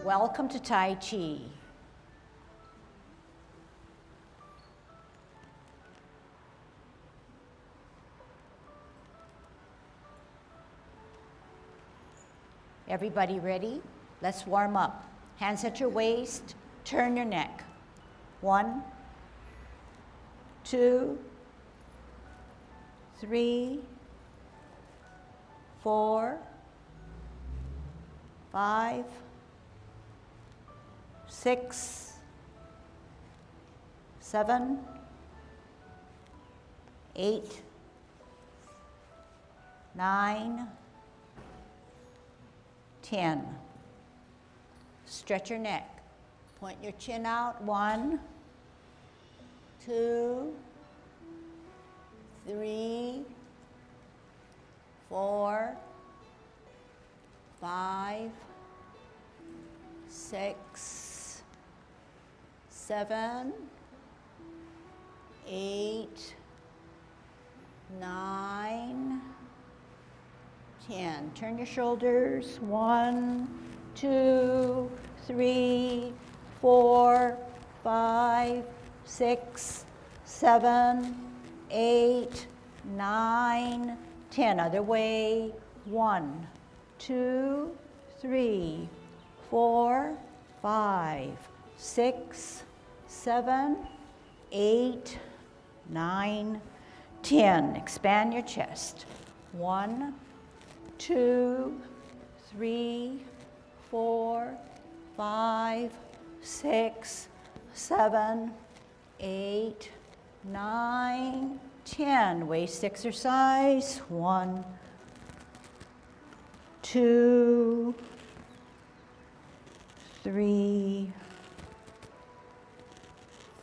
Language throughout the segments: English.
Welcome to Tai Chi. Everybody ready? Let's warm up. Hands at your waist, turn your neck. 1, 2, 3, 4, 5, 6, 7, 8, 9, 10. Stretch your neck. Point your chin out. 1, 2, 3, 4, 5, 6, 7, 8, 9, 10. Turn your shoulders. 1, 2, 3, 4, 5, 6, 7, 8, 9, 10. Other way. 1, 2, 3, 4, 5, 6, 7, 8, 9, 10. Expand your chest. 1, 2, 3, 4, 5, 6, 7, 8, 9, 10. Waist exercise. 1, 2, 3,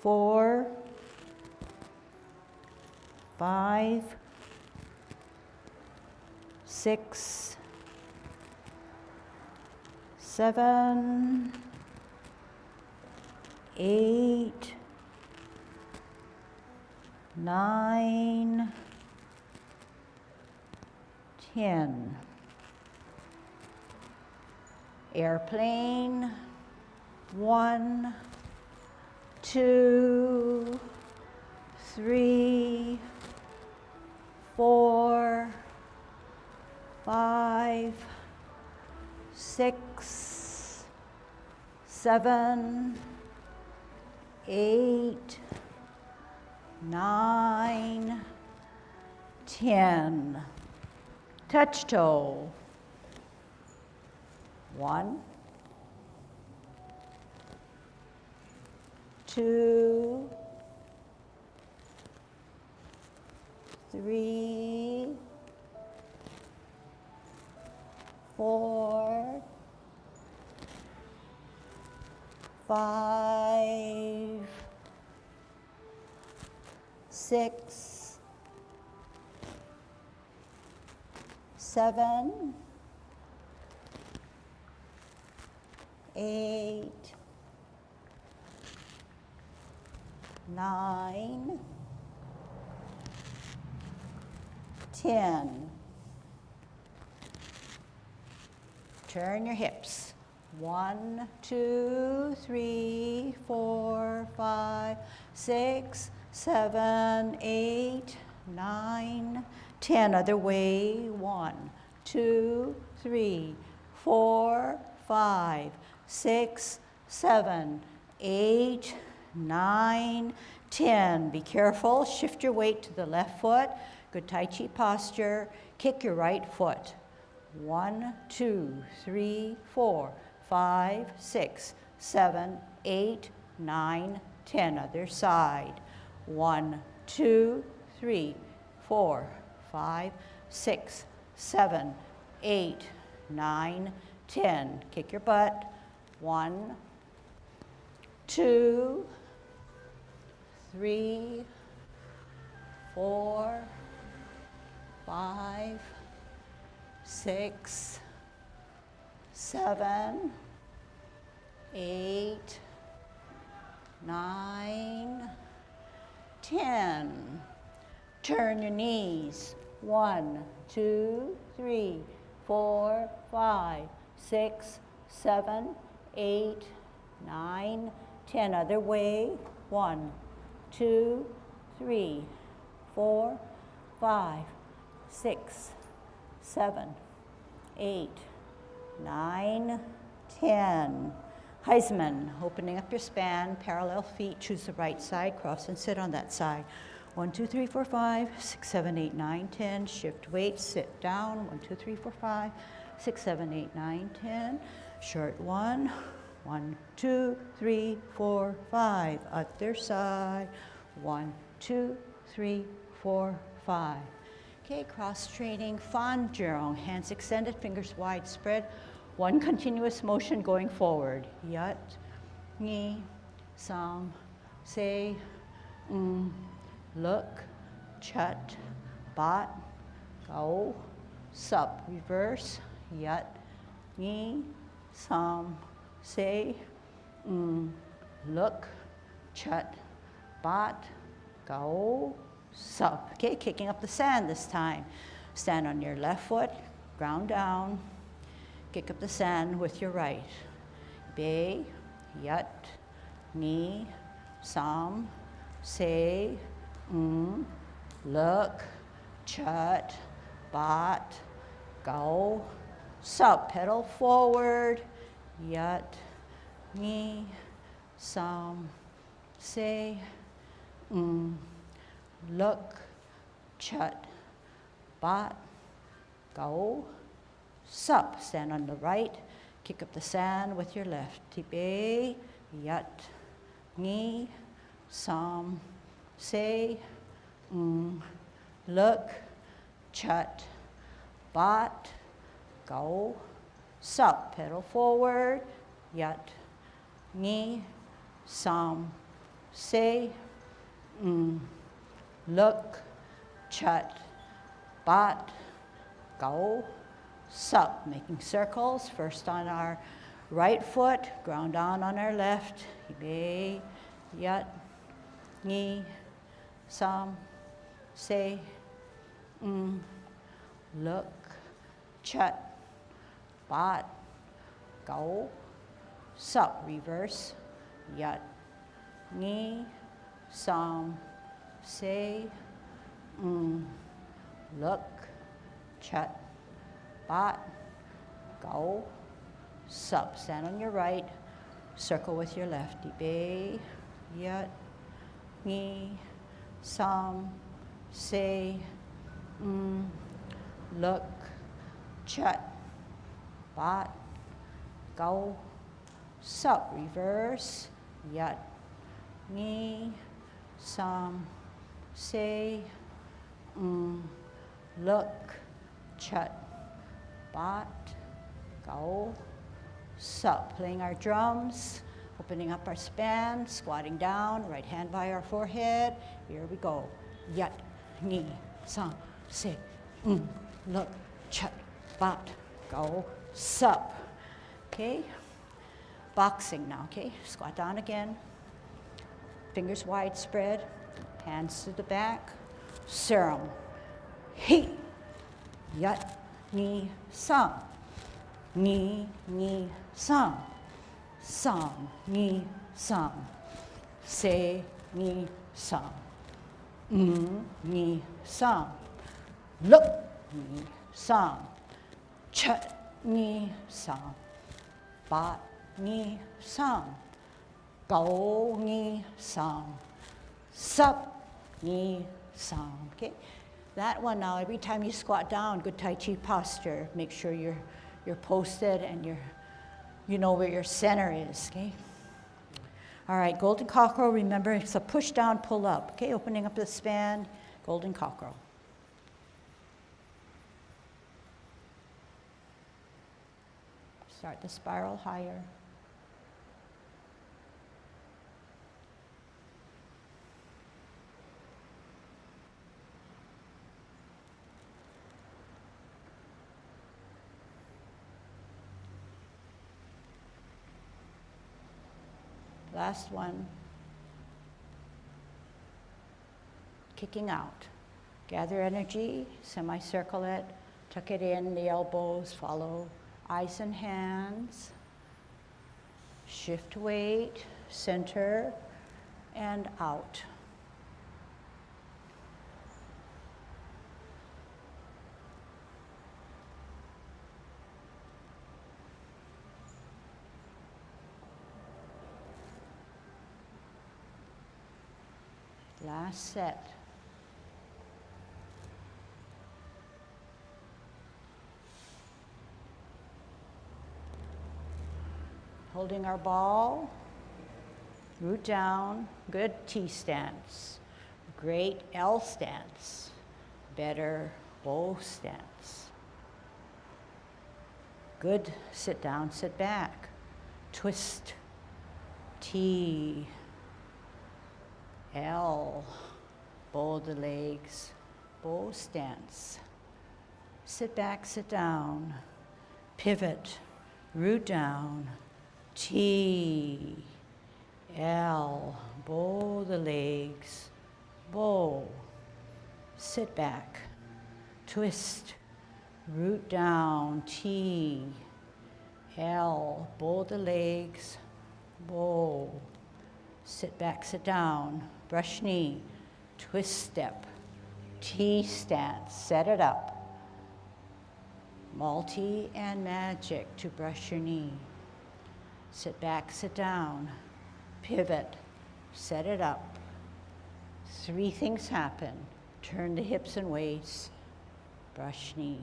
4, 5, 6, 7, 8, 9, 10. Airplane. 1, 2, 3, 4, 5, 6, 7, 8, 9, 10. Touch toe. 1, 2, 3, 4, 5, 6, 7, 8, 9, 10. Turn your hips. 1, 2, 3, 4, 5, 6, 7, 8, 9, 10. Other way. 1, 2, 3, 4, 5, 6, 7, 8, 9, 10. Be careful. Shift your weight to the left foot. Good Tai Chi posture. Kick your right foot. 1, 2, 3, 4, 5, 6, 7, 8, 9, 10. Other side. 1, 2, 3, 4, 5, 6, 7, 8, 9, 10. Kick your butt. 1, 2, 3, 4, 5, 6, 7, 8, 9, 10. Turn your knees. 1, 2, 3, 4, 5, 6, 7, 8, 9, 10. Other way. 1, 2, 3, 4, 5, 6, 7, 8, 9, 10. Heisman, opening up your span, parallel feet, choose the right side, cross and sit on that side. 1, 2, 3, 4, 5, 6, 7, 8, 9, 10. Shift weight, sit down. 1, 2, 3, 4, 5, 6, 7, 8, 9, 10. Short 1, 1, 2, 3, 4, 5. Other side. 1, 2, 3, 4, 5. Okay, cross training, fan jurong, hands extended, fingers wide spread. One continuous motion going forward. Yat, ni, sam, se, look, chat, bat, go, sup. Reverse. Yat, ni, sam, se, look, chat, bat, go, sup. Okay, kicking up the sand this time. Stand on your left foot, ground down. Kick up the sand with your right. Be, yat, ni, sam, se, look, chat, bat, go, sup. Pedal forward. Yat, ni, sam, se, look, chat, bat, go, sup. Stand on the right, kick up the sand with your left. Tipe, yat, ni, sam, se, look, chat, bat, go, sup. Pedal forward, yat, ni, sam, se, look, chat, bat, go, sup. Making circles, first on our right foot, ground down on our left. Be, yat, ni, sam, se, look, chat, bat, go, sup. Reverse. Yat, ni, sam, se, look, chat, bat, go, sup. Stand on your right, circle with your left. Be, yat, ni, sam, se, look, chat, bat, go, sup. Reverse. Yat, ni, sam, se, look, chat, bat, go, sup. Playing our drums, opening up our span, squatting down, right hand by our forehead. Here we go. Yat, ni, sam, se, look, chat, bat, go, sup. Okay? Boxing now, okay? Squat down again. Fingers wide spread, hands to the back. Serum. He. Yat, ni, sam. Ni, sam. Sam, ni, sam. Se, ni, sam. Ni, sam. Look, ni, sam. Chat, ni, sam. Bat, ni, sam. Go, ni, sam. Sup, ni, sam. Okay? That one now, every time you squat down, good Tai Chi posture. Make sure you're posted and you know where your center is, okay? All right, golden cockerel, remember it's a push down, pull up. Okay, opening up the span, golden cockerel. Start the spiral higher. Last one. Kicking out. Gather energy, semicircle it, tuck it in, the elbows, follow eyes and hands. Shift weight, center, and out. Last set. Holding our ball, root down, good T stance, great L stance, better bow stance. Good sit down, sit back, twist, T, L, bow the legs, bow stance. Sit back, sit down, pivot, root down, T, L, bow the legs, bow. Sit back, twist, root down, T, L, bow the legs, bow. Sit back, sit down, brush knee, twist step, T stance, set it up. Multi and magic to brush your knee. Sit back, sit down, pivot, set it up. 3 things happen. Turn the hips and waist, brush knee.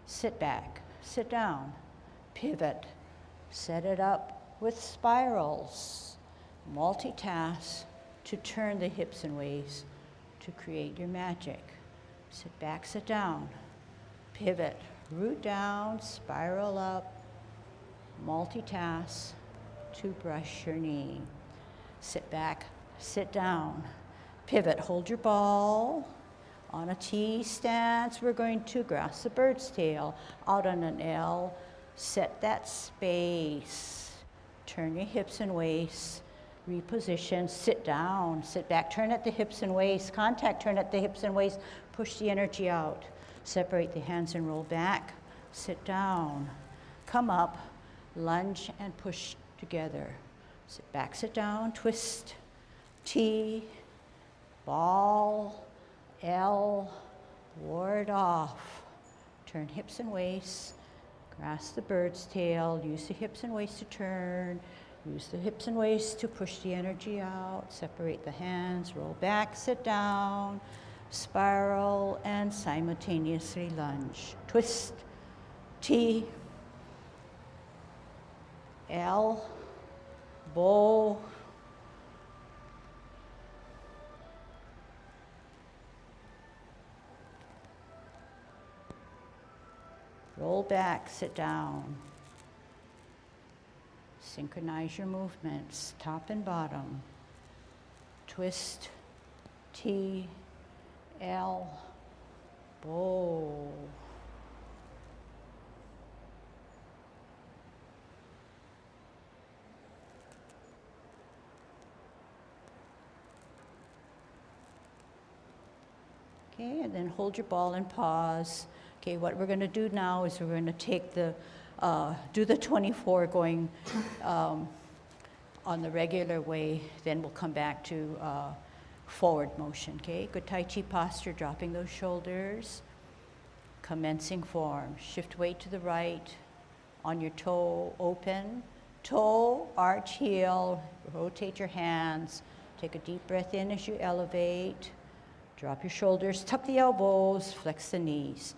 Sit back, sit down, pivot, set it up with spirals. Multitask to turn the hips and waist to create your magic. Sit back, sit down, pivot, root down, spiral up, multitask to brush your knee. Sit back, sit down, pivot, hold your ball. On a T stance, we're going to grasp the bird's tail. Out on an L, set that space. Turn your hips and waist, reposition, sit down, sit back, turn at the hips and waist, contact, turn at the hips and waist, push the energy out. Separate the hands and roll back, sit down, come up, lunge and push together. Sit back, sit down, twist, T, ball, L, ward off. Turn hips and waist, grasp the bird's tail, use the hips and waist to turn, use the hips and waist to push the energy out, separate the hands, roll back, sit down, spiral, and simultaneously lunge. Twist, T, L, bow, roll back, sit down. Synchronize your movements, top and bottom. Twist, T, L, bow. Okay, and then hold your ball and pause. Okay, what we're going to do now is we're going to take the, do the 24 going on the regular way, then we'll come back to forward motion, okay? Good Tai Chi posture, dropping those shoulders. Commencing form, shift weight to the right, on your toe, open. Toe, arch heel, rotate your hands. Take a deep breath in as you elevate. Drop your shoulders, tuck the elbows, flex the knees.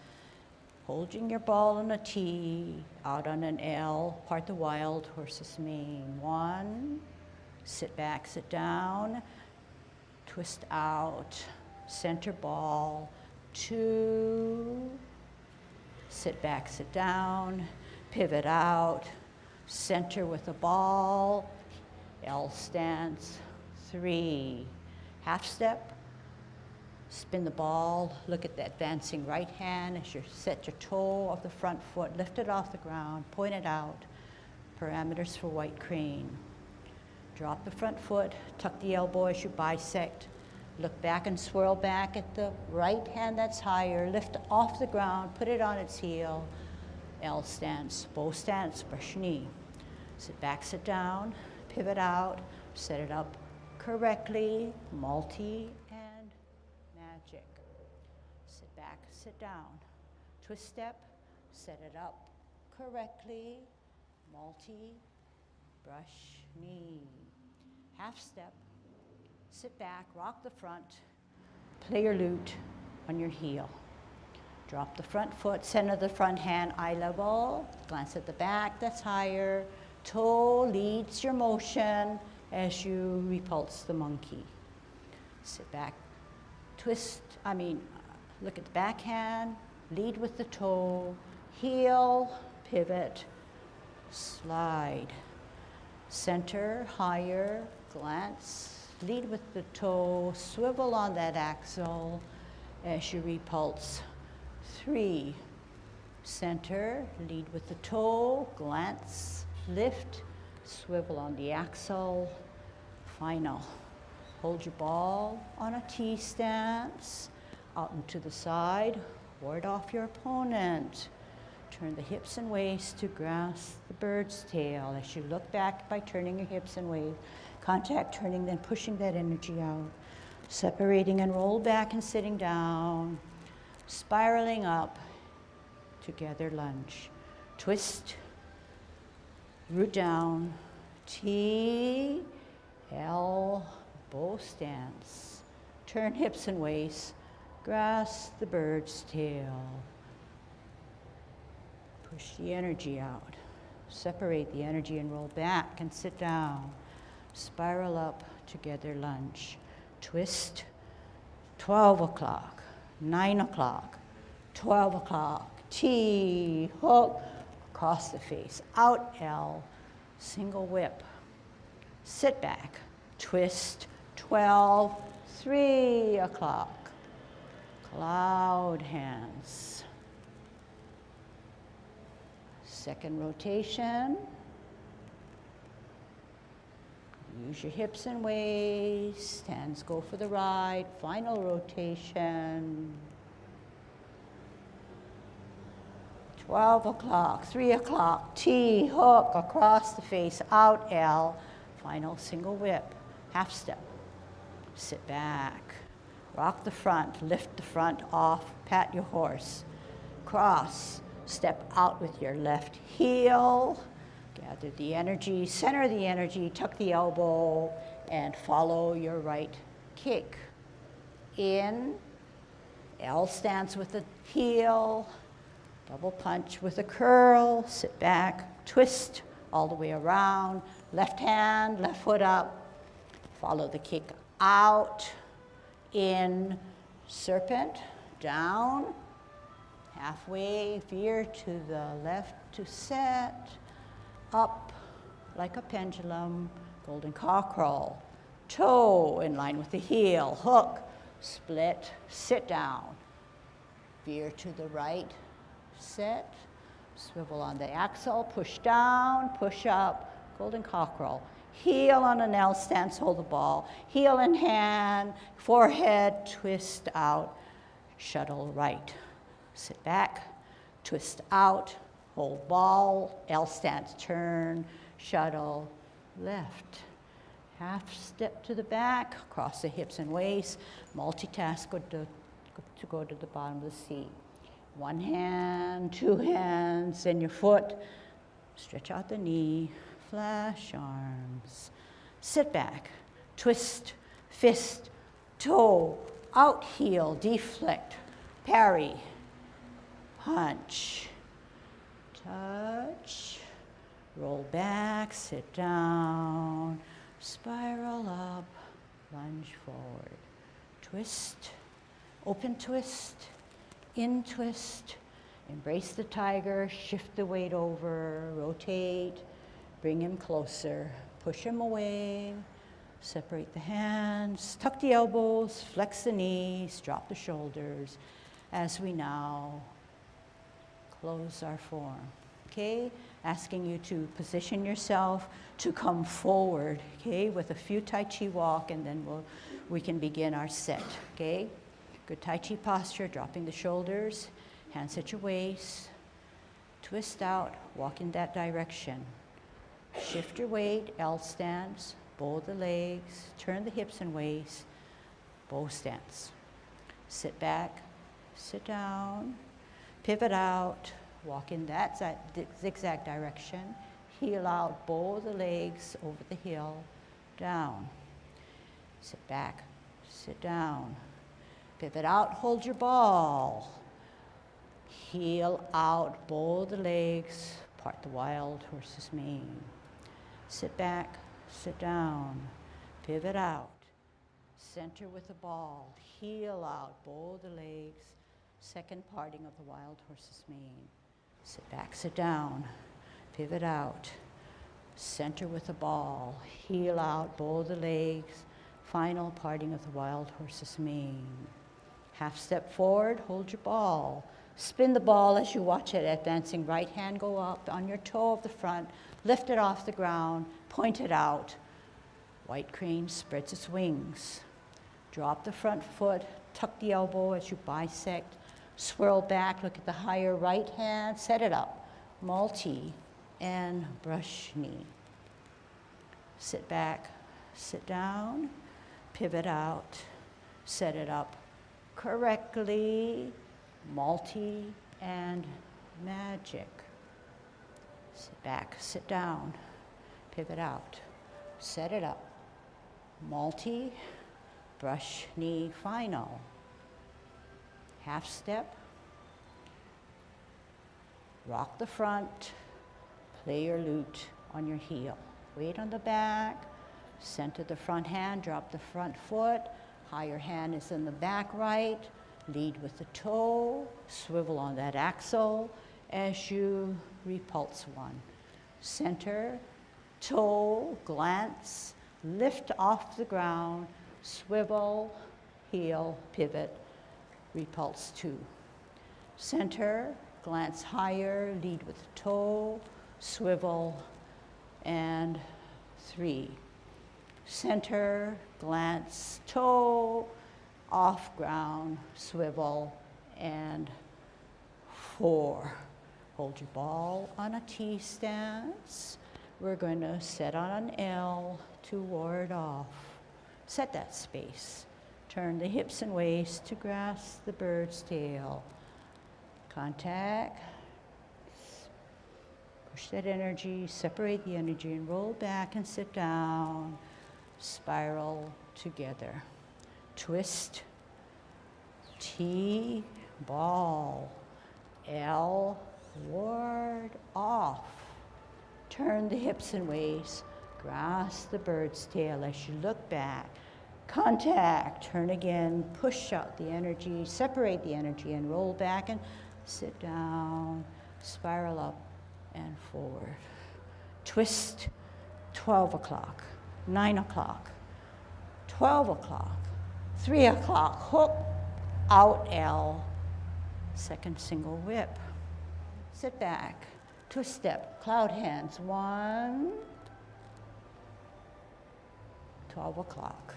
Holding your ball on a T, out on an L, part the wild horse's mane. 1, sit back, sit down, twist out, center ball. 2, sit back, sit down, pivot out, center with the ball, L stance. 3, half step. Spin the ball, look at the advancing right hand as you set your toe of the front foot, lift it off the ground, point it out. Parameters for white crane. Drop the front foot, tuck the elbow as you bisect. Look back and swirl back at the right hand that's higher, lift off the ground, put it on its heel. L stance, bow stance, brush knee. Sit back, sit down, pivot out, set it up correctly, multi and magic. Sit back, sit down, twist step, set it up correctly, multi, brush, knee. Half step, sit back, rock the front, play your lute on your heel. Drop the front foot, center the front hand, eye level, glance at the back, that's higher. Toe leads your motion as you repulse the monkey. Sit back, look at the backhand, lead with the toe, heel, pivot, slide. Center, higher, glance, lead with the toe, swivel on that axle as you repulse. 3, center, lead with the toe, glance, lift, swivel on the axle. Final. Hold your ball on a T stance, out and to the side, ward off your opponent. Turn the hips and waist to grasp the bird's tail as you look back by turning your hips and waist. Contact turning, then pushing that energy out. Separating and roll back and sitting down. Spiraling up, together lunge. Twist, root down, T, L, bow stance. Turn hips and waist, grasp the bird's tail. Push the energy out. Separate the energy and roll back and sit down. Spiral up, together lunge. Twist, 12 o'clock, 9 o'clock, 12 o'clock. T, hook, across the face. Out, L, single whip. Sit back, twist, 12, 3 o'clock. Cloud hands. Second rotation. Use your hips and waist. Hands go for the ride. Final rotation. 12 o'clock, 3 o'clock, T, hook, across the face, out, L. Final single whip. Half step. Sit back. Rock the front. Lift the front off. Pat your horse. Cross. Step out with your left heel. Gather the energy, center the energy, tuck the elbow, and follow your right kick. In, L stance with the heel, double punch with a curl, sit back, twist all the way around, left hand, left foot up, follow the kick out, in, serpent, down, halfway, veer to the left to set, up like a pendulum, golden cockerel, toe in line with the heel, hook, split, sit down, veer to the right, set, swivel on the axle, push down, push up, golden cockerel, heel on an L stance, hold the ball, heel in hand, forehead, twist out, shuttle right, sit back, twist out, hold ball, L stance, turn, shuttle, left. Half step to the back, cross the hips and waist, multitask to go to the bottom of the seat. One hand, two hands, and your foot. Stretch out the knee, flash arms. Sit back, twist, fist, toe, out heel, deflect, parry, punch. Touch, roll back, sit down, spiral up, lunge forward. Twist, open twist, in twist, embrace the tiger, shift the weight over, rotate, bring him closer, push him away, separate the hands, tuck the elbows, flex the knees, drop the shoulders as we now close our form, okay? Asking you to position yourself to come forward, okay, with a few Tai Chi walk, and then we can begin our set, okay? Good Tai Chi posture, dropping the shoulders, hands at your waist, twist out, walk in that direction. Shift your weight, L stance, bow the legs, turn the hips and waist, bow stance. Sit back, sit down, pivot out, walk in that zigzag direction, heel out, bow the legs over the heel, down. Sit back, sit down, pivot out, hold your ball. Heel out, bow the legs, part the wild horse's mane. Sit back, sit down, pivot out, center with the ball, heel out, bow the legs, second parting of the wild horse's mane. Sit back, sit down, pivot out, center with the ball, heel out, bow the legs, final parting of the wild horse's mane. Half step forward, hold your ball. Spin the ball as you watch it advancing. Right hand go up on your toe of the front, lift it off the ground, point it out. White crane spreads its wings. Drop the front foot, tuck the elbow as you bisect, swirl back, look at the higher right hand, set it up. Multi and brush knee. Sit back, sit down, pivot out, set it up correctly, multi and magic. Sit back, sit down, pivot out, set it up, multi, brush knee, final. Half step, rock the front, play your lute on your heel. Weight on the back, center the front hand, drop the front foot, higher hand is in the back right, lead with the toe, swivel on that axle as you repulse one. Center, toe, glance, lift off the ground, swivel, heel, pivot, repulse two. Center, glance higher, lead with the toe, swivel, and three. Center, glance, toe, off ground, swivel, and four. Hold your ball on a T stance. We're going to set on an L to ward off. Set that space. Turn the hips and waist to grasp the bird's tail. Contact. Push that energy, separate the energy, and roll back and sit down. Spiral together. Twist. T, ball. L, ward off. Turn the hips and waist. Grasp the bird's tail as you look back. Contact, turn again, push out the energy, separate the energy, and roll back and sit down, spiral up and forward. Twist, 12 o'clock, 9 o'clock, 12 o'clock, 3 o'clock, hook, out L, second single whip. Sit back, twist step, cloud hands, 1, 12 o'clock,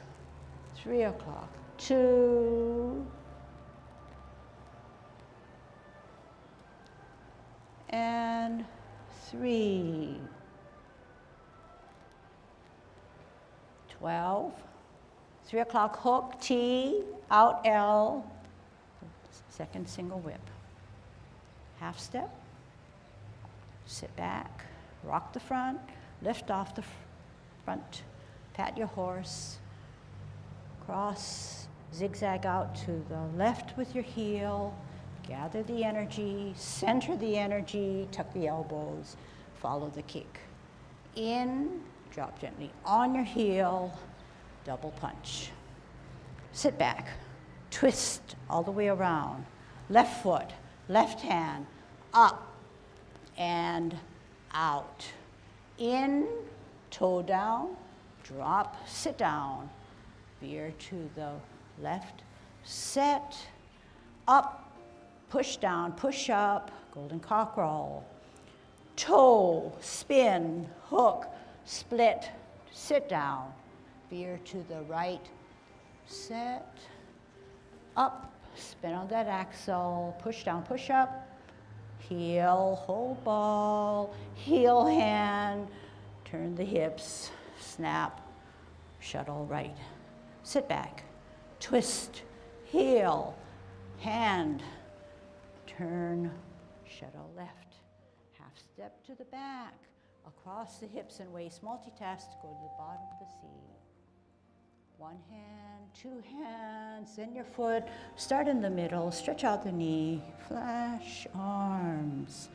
3 o'clock, 2, and 3, 12, 3 o'clock hook, T, out L, second single whip. Half step, sit back, rock the front, lift off the front, pat your horse, cross, zigzag out to the left with your heel, gather the energy, center the energy, tuck the elbows, follow the kick. In, drop gently on your heel, double punch. Sit back, twist all the way around, left foot, left hand, up and out. In, toe down, drop, sit down, veer to the left, set, up, push down, push up, golden cockerel, toe, spin, hook, split, sit down, veer to the right, set, up, spin on that axle, push down, push up, heel, hold ball, heel hand, Turn the hips, snap, shuttle right. Sit back, twist, heel, hand, turn, shuttle left. Half step to the back, across the hips and waist, multitask to go to the bottom of the seat. One hand, two hands, then your foot. Start in the middle, stretch out the knee, flash arms.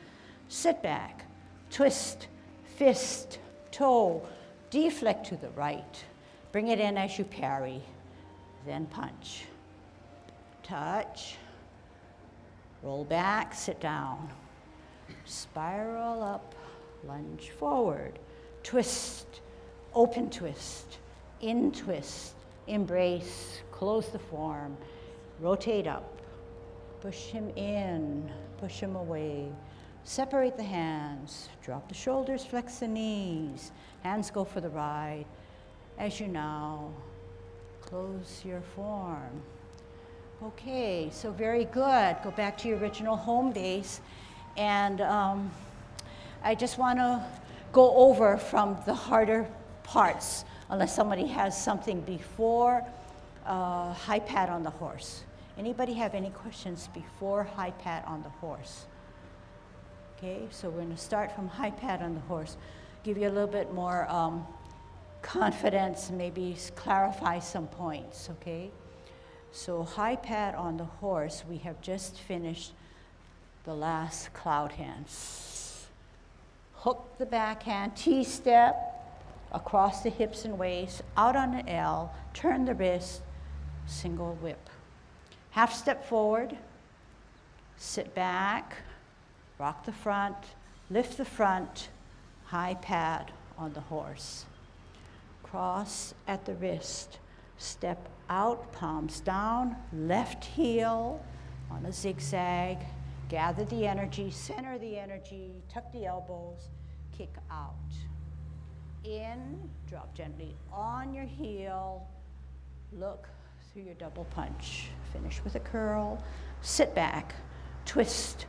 Sit back, twist, fist, toe, deflect to the right. Bring it in as you parry, then punch. Touch, roll back, sit down. Spiral up, lunge forward, twist, open twist, in twist, embrace, close the form, rotate up, push him in, push him away, separate the hands, drop the shoulders, flex the knees, hands go for the ride. As you now close your form. Okay, so very good. Go back to your original home base. And I just want to go over from the harder parts, unless somebody has something before high pat on the horse. Anybody have any questions before high pat on the horse? Okay, so we're going to start from high pat on the horse. Give you a little bit more confidence, maybe clarify some points, okay? So high pat on the horse, we have just finished the last cloud hands. Hook the backhand, T-step, across the hips and waist, out on an L, turn the wrist, single whip. Half step forward, sit back, rock the front, lift the front, high pat on the horse. Cross at the wrist, step out, palms down, left heel on a zigzag, gather the energy, center the energy, tuck the elbows, kick out. In, drop gently on your heel, look through your double punch. Finish with a curl, sit back, twist,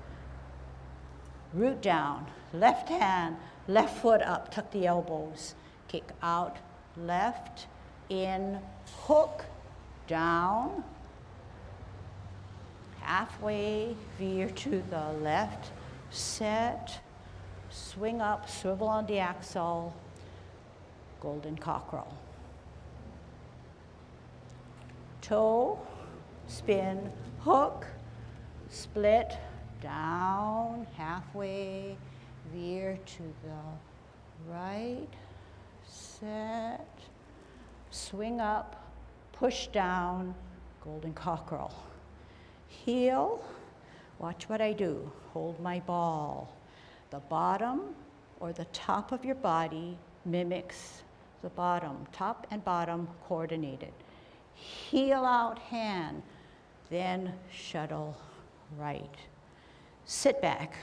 root down, left hand, left foot up, tuck the elbows, kick out, left, in, hook, down, halfway, veer to the left, set, swing up, swivel on the axle, golden cockerel. Toe, spin, hook, split, down, halfway, veer to the right, set, swing up, push down, golden cockerel. Heel, watch what I do. Hold my ball. The bottom or the top of your body mimics the bottom, top and bottom coordinated. Heel out hand, then shuttle right. Sit back,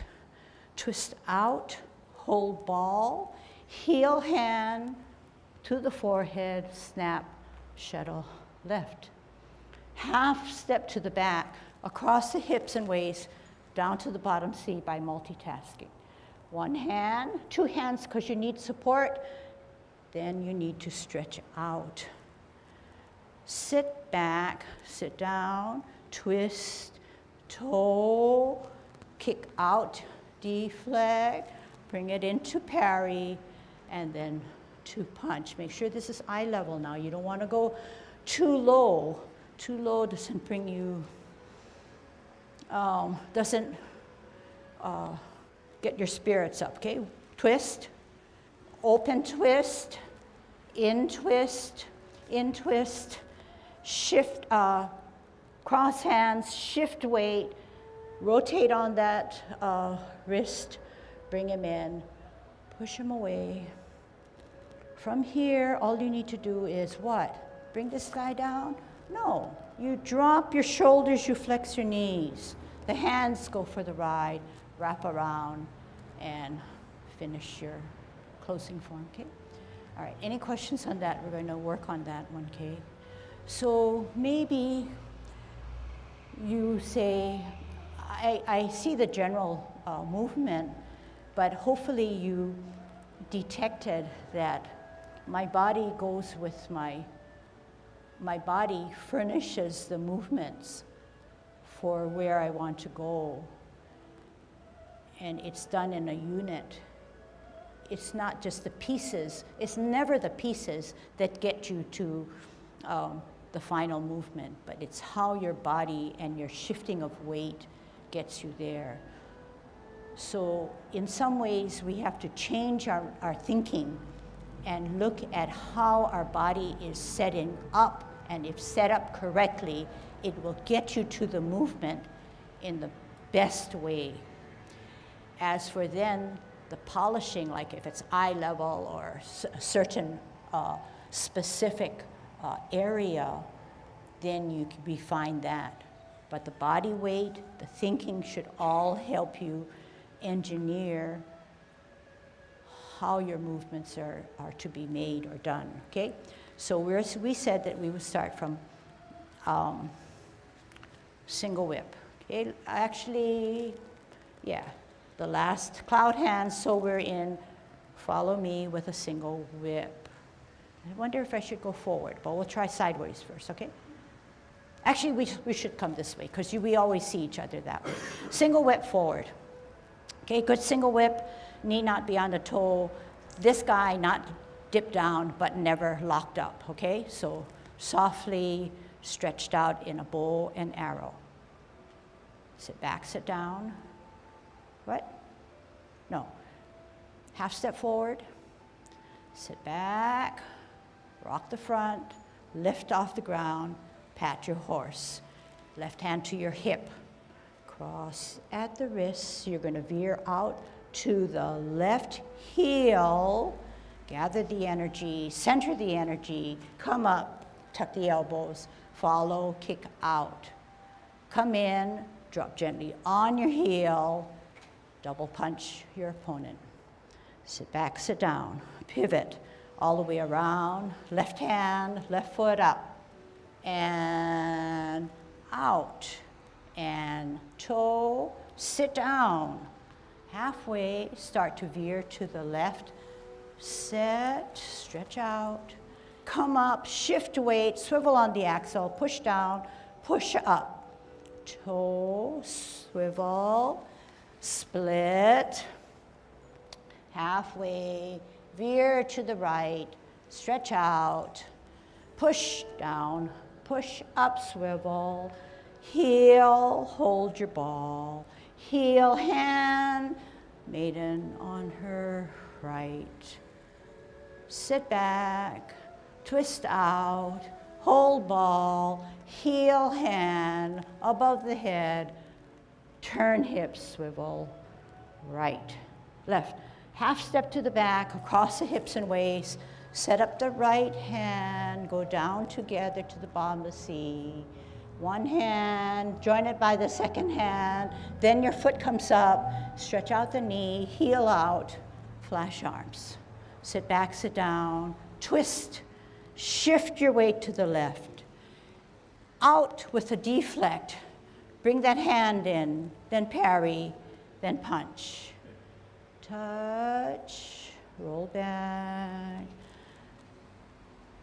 twist out, hold ball, heel hand to the forehead, snap, shuttle left. Half step to the back, across the hips and waist, down to the bottom seat by multitasking. One hand, two hands because you need support, then you need to stretch out. Sit back, sit down, twist, toe, kick out, deflect, bring it into parry, and then to punch. Make sure this is eye level now. You don't want to go too low. Too low doesn't bring you, doesn't get your spirits up, okay? Twist, open twist, in twist, shift, cross hands, shift weight, rotate on that wrist, bring him in, push him away. From here, all you need to do is what? Bring this guy down? No, you drop your shoulders, you flex your knees. The hands go for the ride, wrap around, and finish your closing form, okay? All right, any questions on that? We're going to work on that one, okay? So maybe you say, I see the general movement, but hopefully you detected that my body goes with my body furnishes the movements for where I want to go. And it's done in a unit. It's not just the pieces, it's never the pieces that get you to the final movement, but it's how your body and your shifting of weight gets you there. So in some ways, we have to change our thinking and look at how our body is setting up, and if set up correctly, it will get you to the movement in the best way. As for then the polishing, like if it's eye level or a certain specific area, then you can refine that. But the body weight, the thinking should all help you engineer how your movements are to be made or done, okay? So we said that we would start from single whip, okay? Actually, yeah, the last cloud hand, so we're in follow me with a single whip. I wonder if I should go forward, but we'll try sideways first, okay? Actually, we should come this way, because we always see each other that way. Single whip forward. Okay, good single whip, knee not be on the toe. This guy not dip down, but never locked up, okay? So softly stretched out in a bow and arrow. Sit back, sit down. What? No. Half step forward, sit back, rock the front, lift off the ground, pat your horse. Left hand to your hip. Cross at the wrists. You're going to veer out to the left heel. Gather the energy, center the energy, come up, tuck the elbows, follow, kick out. Come in, drop gently on your heel, double punch your opponent. Sit back, sit down, pivot all the way around, left hand, left foot up, and out. And toe, sit down. Halfway, start to veer to the left. Set, stretch out. Come up, shift weight, swivel on the axle, push down, push up. Toe, swivel, split. Halfway, veer to the right, stretch out, push down, push up, swivel. Heel, hold your ball. Heel, hand, maiden on her right. Sit back, twist out, hold ball, heel, hand, above the head, turn hips, swivel, right, left. Half step to the back, across the hips and waist, set up the right hand, go down together to the bottom of the sea. One hand, join it by the second hand, then your foot comes up, stretch out the knee, heel out, flash arms. Sit back, sit down, twist, shift your weight to the left. Out with a deflect, bring that hand in, then parry, then punch. Touch, roll back,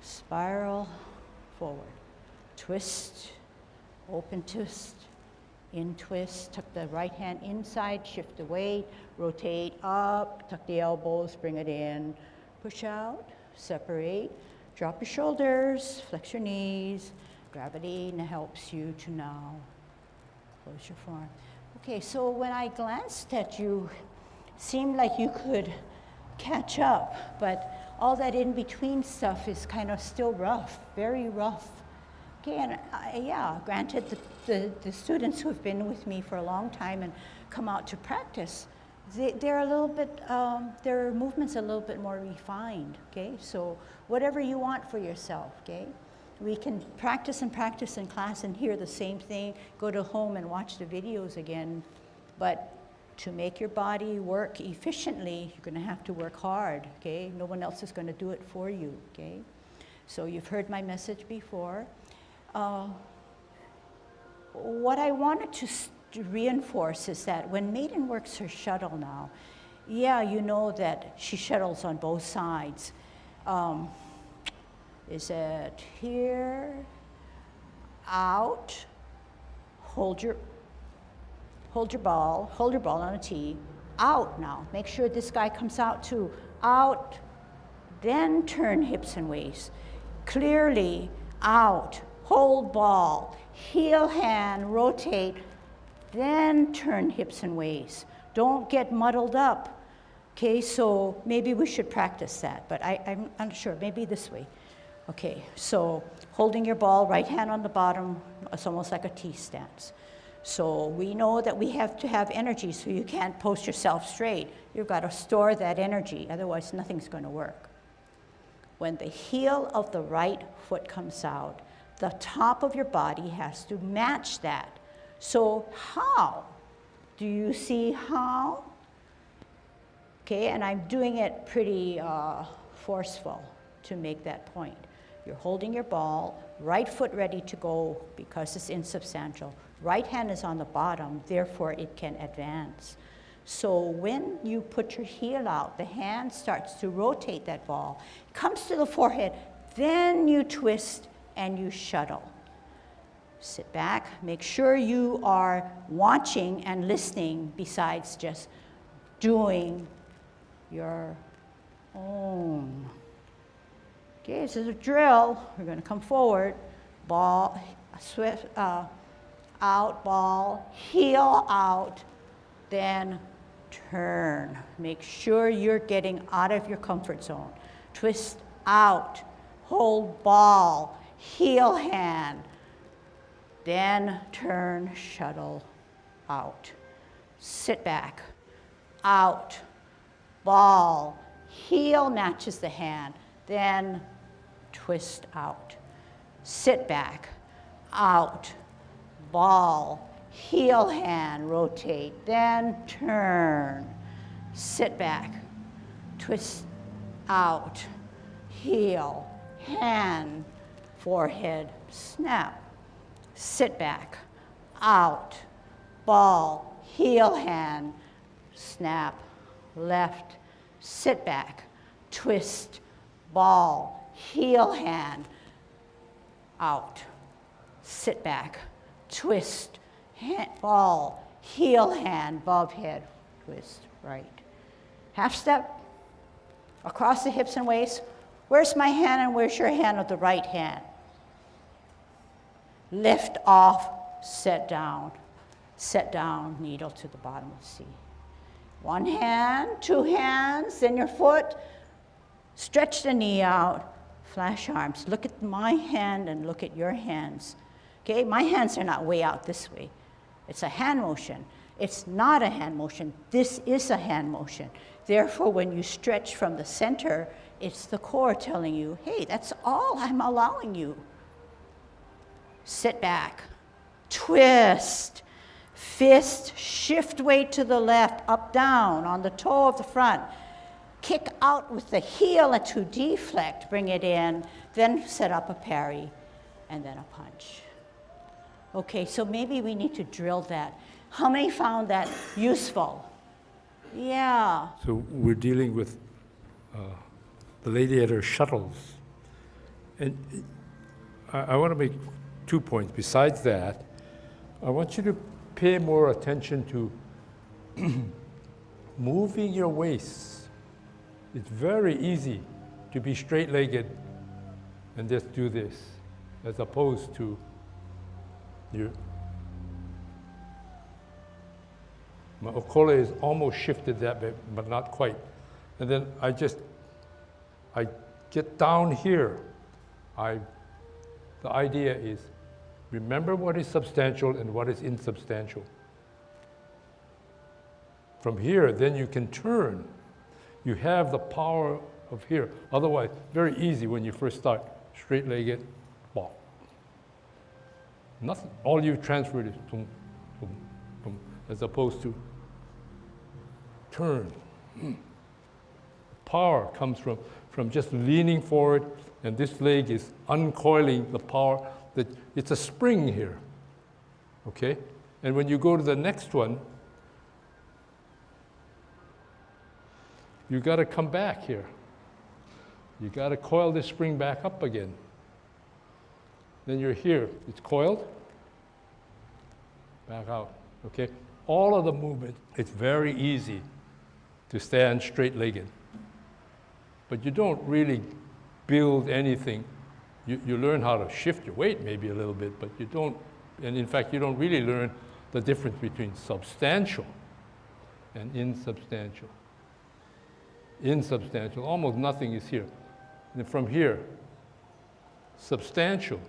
spiral forward, twist, open twist, in twist, tuck the right hand inside, shift the weight, rotate up, tuck the elbows, bring it in, push out, separate, drop your shoulders, flex your knees, gravity helps you to now close your forearm. Okay, so when I glanced at you, seemed like you could catch up, but all that in-between stuff is kind of still rough, very rough. Okay, and yeah, granted, the students who have been with me for a long time and come out to practice, they're a little bit, their movements are a little bit more refined, okay? So whatever you want for yourself, okay? We can practice and practice in class and hear the same thing, go to home and watch the videos again, but to make your body work efficiently, you're gonna have to work hard, okay? No one else is gonna do it for you, okay? So you've heard my message before. What I wanted to reinforce is that when Maiden works her shuttle now, Yeah, you know that she shuttles on both sides. Is it here, out, hold your ball on a tee, out now. Make sure this guy comes out too. Out, then turn hips and waist. Clearly, out, hold ball, heel hand, rotate, then turn hips and waist. Don't get muddled up. Okay, so maybe we should practice that, but I'm unsure, maybe this way. Okay, so holding your ball, right hand on the bottom, it's almost like a T stance. So we know that we have to have energy, so you can't post yourself straight. You've got to store that energy, otherwise nothing's going to work. When the heel of the right foot comes out, the top of your body has to match that. So how? Do you see how? Okay, and I'm doing it pretty forceful to make that point. You're holding your ball, right foot ready to go because it's insubstantial. Right hand is on the bottom, therefore it can advance. So when you put your heel out, the hand starts to rotate that ball, comes to the forehead, then you twist and you shuttle. Sit back, make sure you are watching and listening besides just doing your own. Okay, this is a drill. We're going to come forward, ball, swift, out, ball, heel out, then turn. Make sure you're getting out of your comfort zone. Twist out, hold ball, heel hand, then turn, shuttle out. Sit back, out, ball, heel matches the hand, then twist out. Sit back, out, ball, heel hand, rotate, then turn. Sit back, twist out, heel, hand, forehead, snap. Sit back, out, ball, heel hand, snap, left, sit back, twist, ball, heel hand, out, sit back, twist, hand, ball, heel hand, bob head, twist, right. Half step, across the hips and waist. Where's my hand and where's your hand of the right hand? Lift off, set down, needle to the bottom of the sea. One hand, two hands, then your foot. Stretch the knee out, flash arms. Look at my hand and look at your hands. Okay, my hands are not way out this way. It's a hand motion. It's not a hand motion. This is a hand motion. Therefore, when you stretch from the center, it's the core telling you, hey, that's all I'm allowing you. Sit back, twist, fist, shift weight to the left, up, down, on the toe of the front. Kick out with the heel to deflect, bring it in, then set up a parry, and then a punch. Okay, so maybe we need to drill that. How many found that useful? Yeah. So we're dealing with the lady at her shuttles. And I want to make 2 points. Besides that, I want you to pay more attention to moving your waist. It's very easy to be straight-legged and just do this, as opposed to your... My okole is almost shifted that bit, but not quite. And then I get down here. The idea is, remember what is substantial and what is insubstantial. From here, then you can turn. You have the power of here. Otherwise, very easy when you first start, straight-legged, ball. Nothing. All you transferred is boom, boom, boom, as opposed to turn. Power comes from just leaning forward, and this leg is uncoiling the power. That it's a spring here, okay? And when you go to the next one, You got to come back here. You got to coil this spring back up again. Then you're here. It's coiled. Back out. Okay? All of the movement, it's very easy to stand straight-legged. But you don't really build anything. You learn how to shift your weight maybe a little bit, but you don't, and in fact, you don't really learn the difference between substantial and insubstantial. Insubstantial, almost nothing is here. And from here, substantial.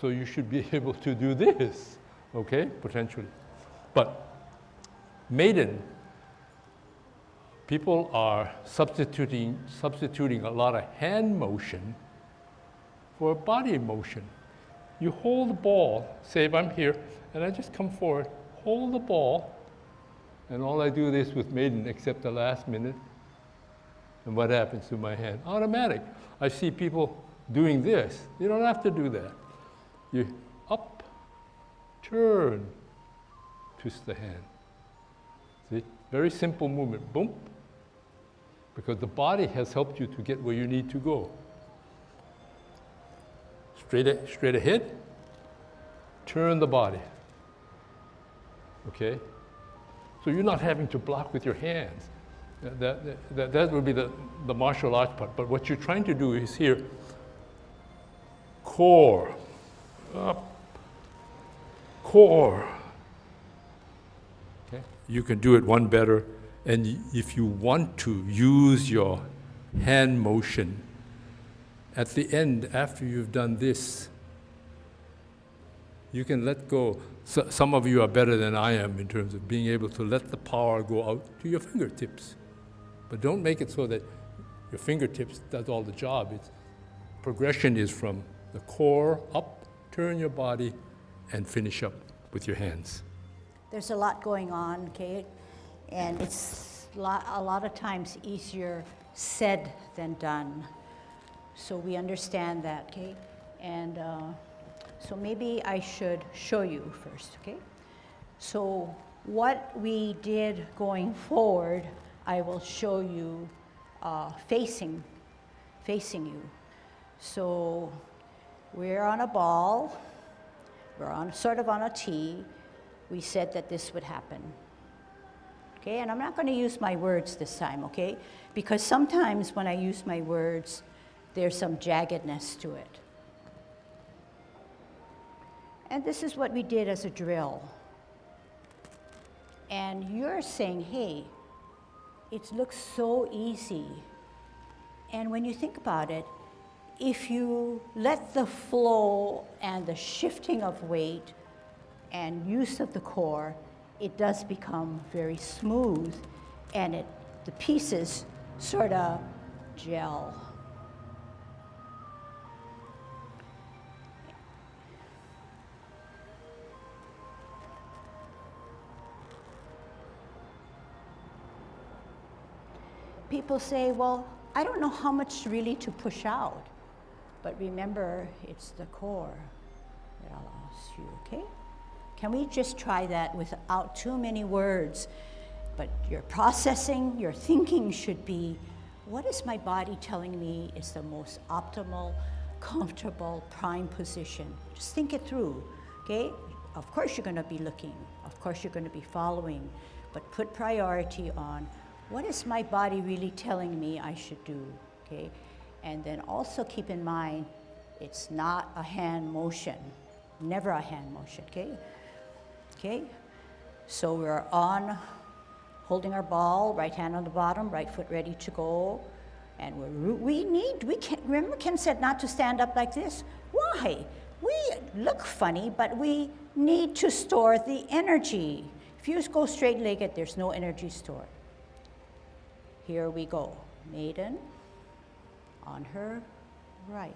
So you should be able to do this, okay, potentially. But Maiden, people are substituting a lot of hand motion for body motion. You hold the ball, say if I'm here, and I just come forward, hold the ball, and all I do this with Maiden except the last minute, and what happens to my hand? Automatic. I see people doing this. You don't have to do that. You up, turn, twist the hand. See? Very simple movement. Boom. Because the body has helped you to get where you need to go. Straight ahead, turn the body. Okay? So you're not having to block with your hands. That would be the martial arts part. But what you're trying to do is here, core, up, core. Okay? You can do it one better. And if you want to use your hand motion, at the end, after you've done this, you can let go. So, some of you are better than I am in terms of being able to let the power go out to your fingertips. But don't make it so that your fingertips does all the job. It's, progression is from the core up, turn your body, and finish up with your hands. There's a lot going on, okay? And it's a lot of times easier said than done. So we understand that, okay? And so maybe I should show you first, okay? So what we did going forward, I will show you facing you. So we're on a ball, we're on sort of on a tee. We said that this would happen. Okay, and I'm not going to use my words this time, okay? Because sometimes when I use my words, there's some jaggedness to it. And this is what we did as a drill. And you're saying, hey, it looks so easy. And when you think about it, if you let the flow and the shifting of weight and use of the core, it does become very smooth, and the pieces sort of gel. People say, well, I don't know how much really to push out. But remember, it's the core that allows you, okay? Can we just try that without too many words? But your processing, your thinking should be, what is my body telling me is the most optimal, comfortable, prime position? Just think it through, okay? Of course you're gonna be looking. Of course you're gonna be following. But put priority on, what is my body really telling me I should do, okay? And then also keep in mind, it's not a hand motion. Never a hand motion, okay? Okay, so we're on, holding our ball, right hand on the bottom, right foot ready to go. And remember Ken said not to stand up like this? Why? We look funny, but we need to store the energy. If you go straight-legged, there's no energy stored. Here we go. Maiden on her right.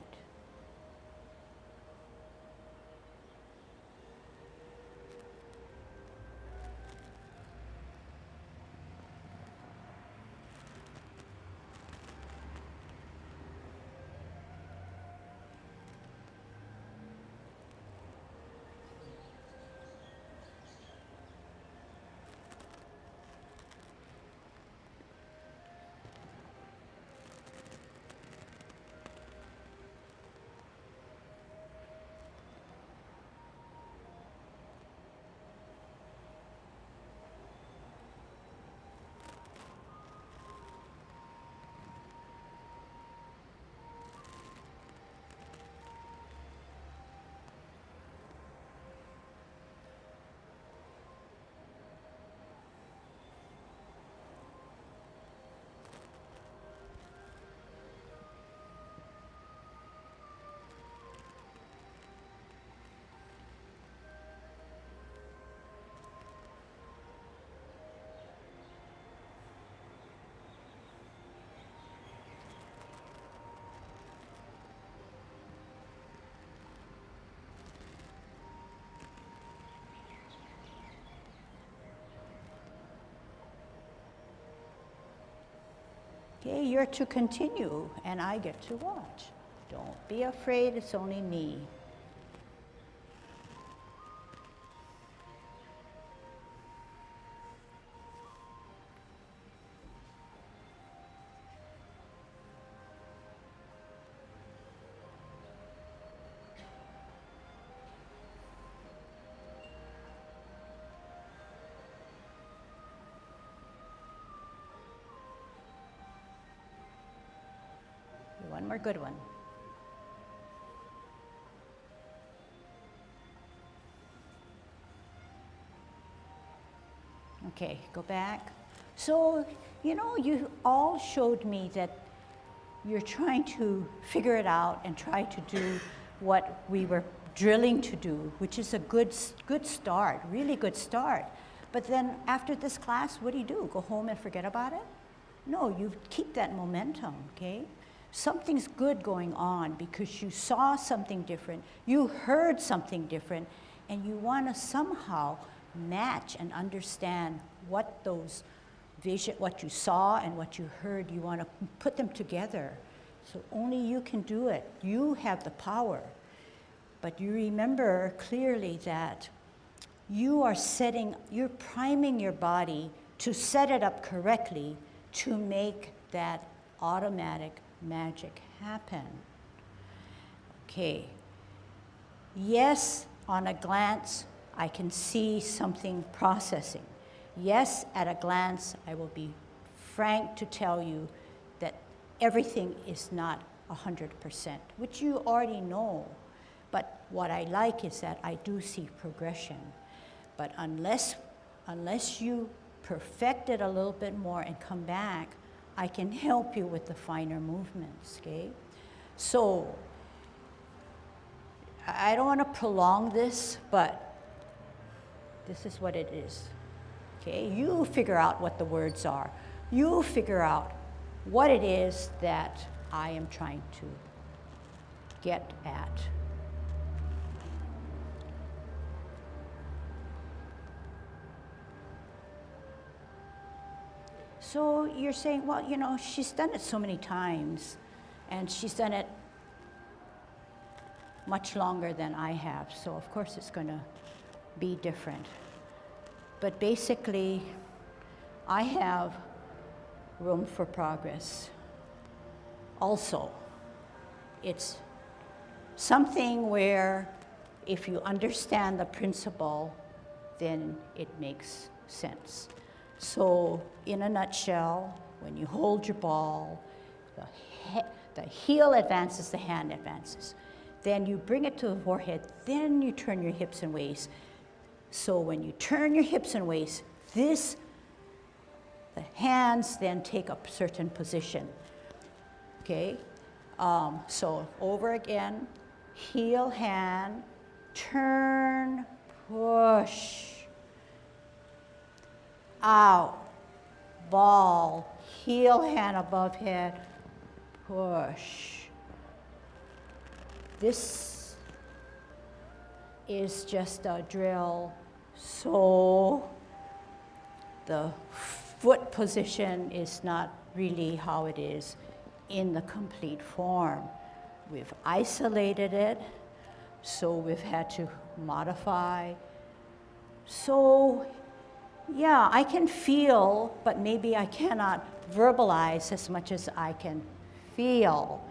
Okay, you're to continue, and I get to watch. Don't be afraid, it's only me. One more good one. Okay, go back. So, you all showed me that you're trying to figure it out and try to do what we were drilling to do, which is a good start, really good start. But then after this class, what do? Go home and forget about it? No, you keep that momentum, okay? Something's good going on because you saw something different, you heard something different, and you want to somehow match and understand what those what you saw and what you heard, you want to put them together. So only you can do it. You have the power. But you remember clearly that you're priming your body to set it up correctly to make that automatic magic happen. Okay. Yes, on a glance, I can see something processing. Yes, at a glance, I will be frank to tell you that everything is not 100%, which you already know. But what I like is that I do see progression. But unless you perfect it a little bit more and come back, I can help you with the finer movements, okay? So, I don't want to prolong this, but this is what it is, okay? You figure out what the words are. You figure out what it is that I am trying to get at. So you're saying, well, she's done it so many times, and she's done it much longer than I have, so of course it's going to be different. But basically, I have room for progress. Also, it's something where if you understand the principle, then it makes sense. So, in a nutshell, when you hold your ball, the heel advances, the hand advances. Then you bring it to the forehead, then you turn your hips and waist. So when you turn your hips and waist, the hands then take a certain position, okay? So over again, heel, hand, turn, push. Out, ball, heel, hand above head, push. This is just a drill, so the foot position is not really how it is in the complete form. We've isolated it, so we've had to modify. So yeah, I can feel, but maybe I cannot verbalize as much as I can feel.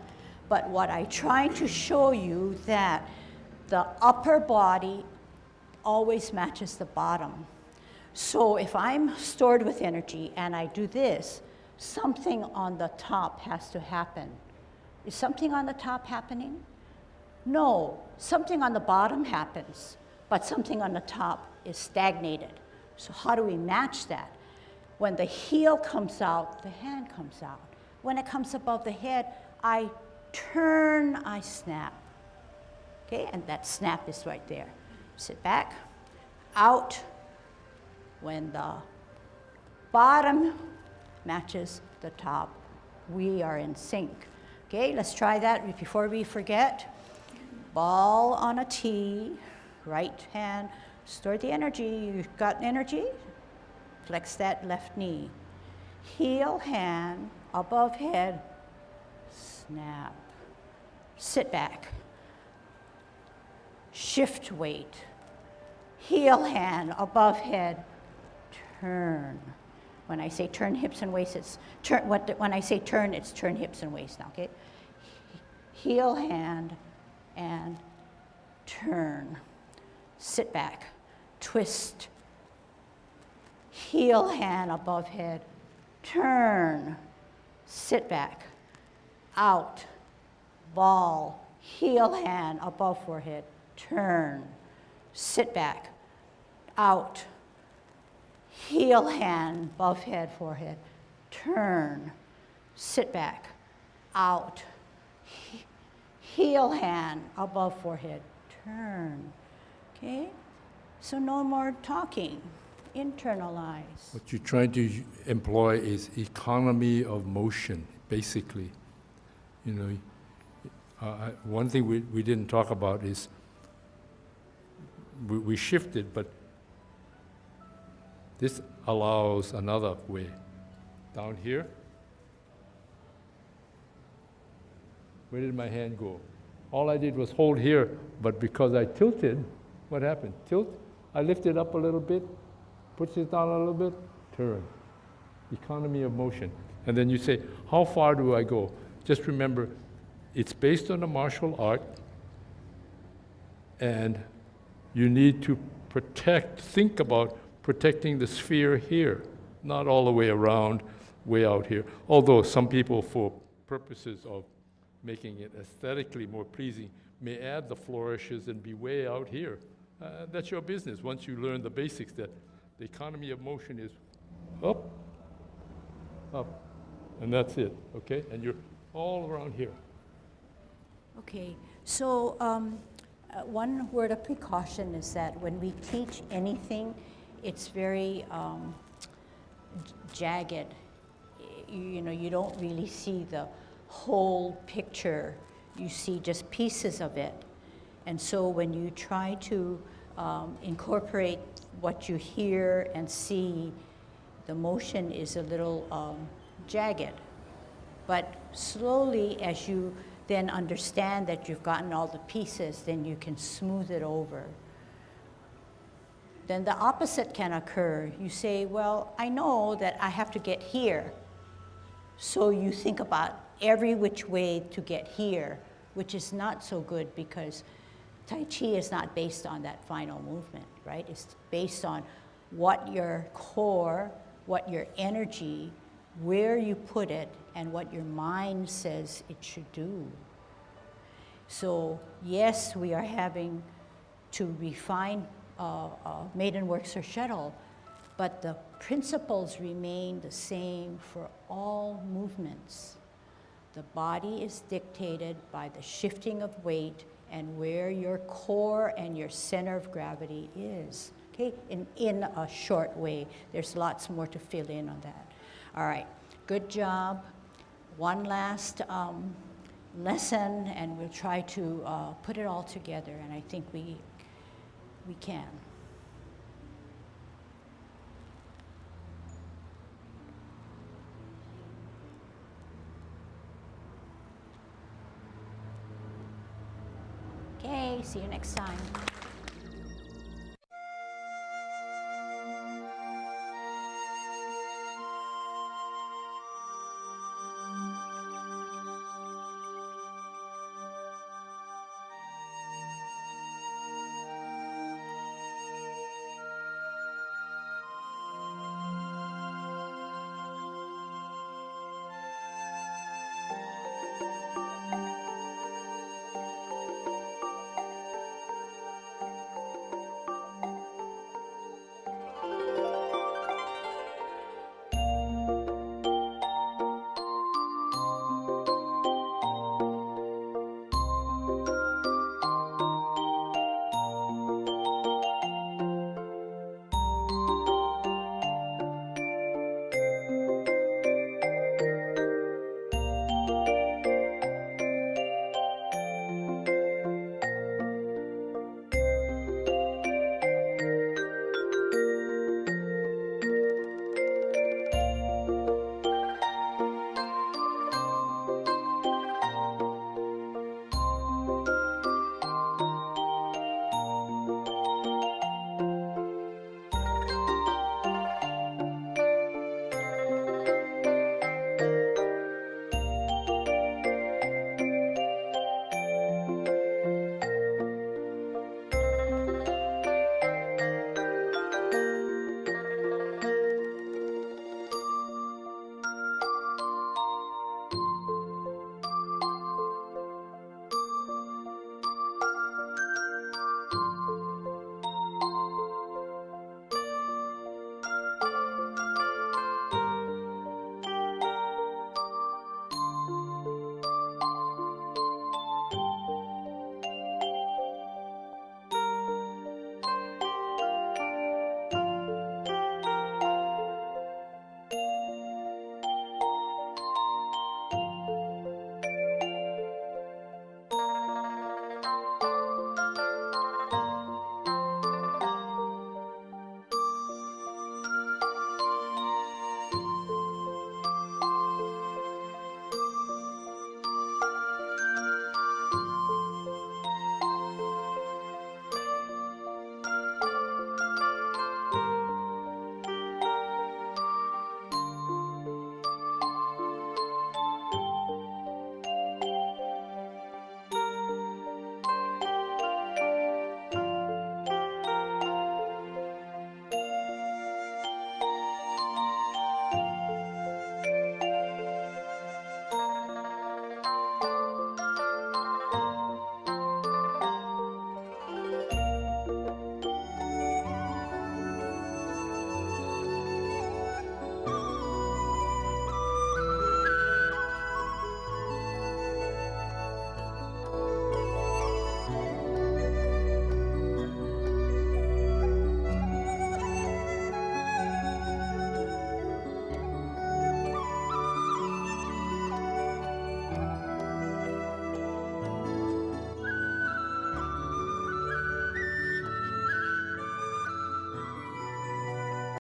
But what I try to show you that the upper body always matches the bottom. So if I'm stored with energy and I do this, something on the top has to happen. Is something on the top happening? No, something on the bottom happens, but something on the top is stagnated. So how do we match that? When the heel comes out, the hand comes out. When it comes above the head, I turn, I snap. Okay, and that snap is right there. Sit back, out. When the bottom matches the top, we are in sync. Okay, let's try that before we forget. Ball on a tee, right hand, store the energy. You've got energy, flex that left knee. Heel, hand, above head, snap, sit back, shift weight, heel hand above head, turn. When I say turn hips and waist, it's turn. When I say turn, it's turn hips and waist now, okay? Heel hand and turn. Sit back, twist. Heel hand above head, turn. Sit back, out, ball. Heel hand above forehead, turn. Sit back, out. Heel hand above head, forehead, turn. Sit back, out. Heel hand above forehead, turn. Okay? So no more talking. Internalize. What you're trying to employ is economy of motion, basically. You know, one thing we didn't talk about is we shifted, but this allows another way. Down here, where did my hand go? All I did was hold here, but because I tilted, what happened? Tilt, I lifted up a little bit, push it down a little bit, turn. Economy of motion. And then you say, how far do I go? Just remember, it's based on the martial art, and you need to think about protecting the sphere here, not all the way around, way out here. Although some people, for purposes of making it aesthetically more pleasing, may add the flourishes and be way out here. That's your business. Once you learn the basics, that the economy of motion is up, up, and that's it, okay? And you're all around here. Okay, so one word of precaution is that when we teach anything, it's very jagged. You know, you don't really see the whole picture. You see just pieces of it. And so when you try to incorporate what you hear and see, the motion is a little jagged. But slowly, as you then understand that you've gotten all the pieces, then you can smooth it over. Then the opposite can occur. You say, well, I know that I have to get here. So you think about every which way to get here, which is not so good because Tai Chi is not based on that final movement, right? It's based on what your core, what your energy, where you put it, and what your mind says it should do. So yes, we are having to refine Maiden works or Shuttle, but the principles remain the same for all movements. The body is dictated by the shifting of weight and where your core and your center of gravity is, okay? In a short way. There's lots more to fill in on that. All right, good job. One last lesson, and we'll try to put it all together, and I think we can. Okay, see you next time.